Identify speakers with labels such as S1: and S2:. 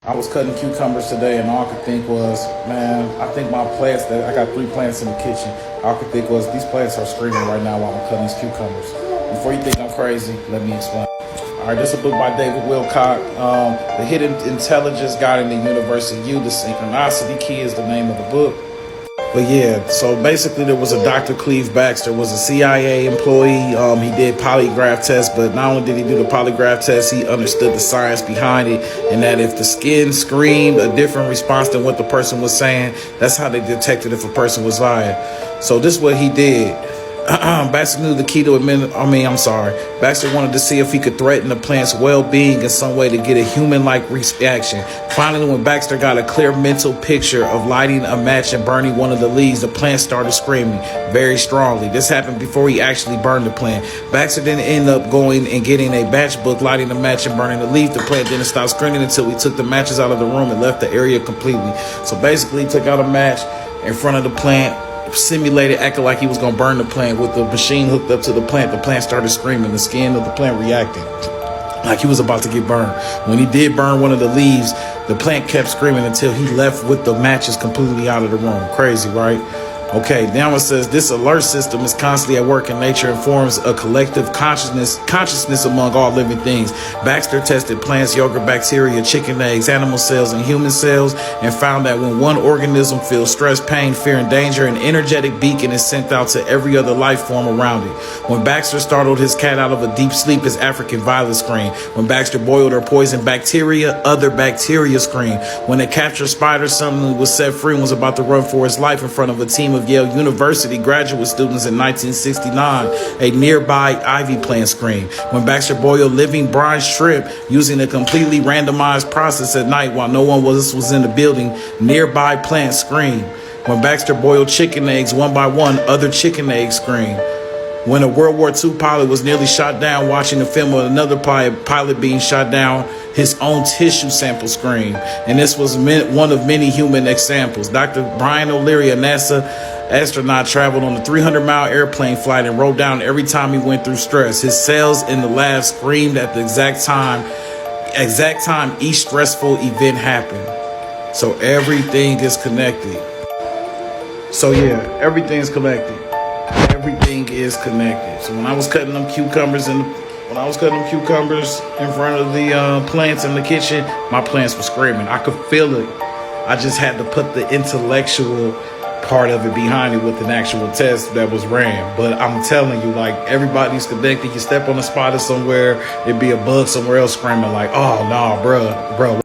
S1: I was cutting cucumbers today, and all I could think was, man, I think my plants, that I got 3 plants in the kitchen. All I could think was, these plants are screaming right now while I'm cutting these cucumbers. Before you think I'm crazy, let me explain. All right, this is a book by David Wilcock. The Hidden Intelligence Guiding the Universe in You. The Synchronicity Key is the name of the book. But yeah, so basically there was a Dr. Cleve Baxter, was a CIA employee. He did polygraph tests, but not only did he do the polygraph test, he understood the science behind it, and that if the skin screamed a different response than what the person was saying, that's how they detected if a person was lying. So this is what he did. Baxter knew the key to Baxter wanted to see if he could threaten the plant's well-being in some way to get a human-like reaction. Finally, when Baxter got a clear mental picture of lighting a match and burning one of the leaves, the plant started screaming very strongly. This happened before he actually burned the plant. Baxter didn't end up going and getting a matchbook, lighting the match and burning the leaf. The plant didn't stop screaming until he took the matches out of the room and left the area completely. So basically, he took out a match in front of the plant, simulated acting like he was going to burn the plant. With the machine hooked up to the plant started screaming. The skin of the plant reacted like he was about to get burned. When he did burn one of the leaves, the plant kept screaming until he left with the matches completely out of the room. Crazy, right? Okay, now it says this alert system is constantly at work in nature and forms a collective consciousness among all living things. Baxter tested plants, yogurt, bacteria, chicken eggs, animal cells, and human cells, and found that when one organism feels stress, pain, fear, and danger, an energetic beacon is sent out to every other life form around it. When Baxter startled his cat out of a deep sleep, his African violet screamed. When Baxter boiled or poisoned bacteria, other bacteria screamed. When a captured spider suddenly was set free and was about to run for his life in front of a team of Yale University graduate students in 1969, a nearby ivy plant screamed. When Baxter boiled living brine shrimp using a completely randomized process at night while no one was in the building, nearby plants screamed. When Baxter boiled chicken eggs one by one, other chicken eggs screamed. When a World War II pilot was nearly shot down watching the film of another pilot being shot down, his own tissue sample screamed. And this was one of many human examples. Dr. Brian O'Leary, a NASA astronaut, traveled on a 300-mile airplane flight and wrote down every time he went through stress. His cells in the lab screamed at the exact time each stressful event happened. So everything is connected. So yeah, everything is connected. Everything is connected. So when I was cutting them cucumbers in front of the plants in the kitchen, my plants were screaming. I could feel it. I just had to put the intellectual part of it behind it with an actual test that was ran. But I'm telling you, like, everybody's connected. You step on a spider somewhere, it'd be a bug somewhere else screaming like, oh no, bro.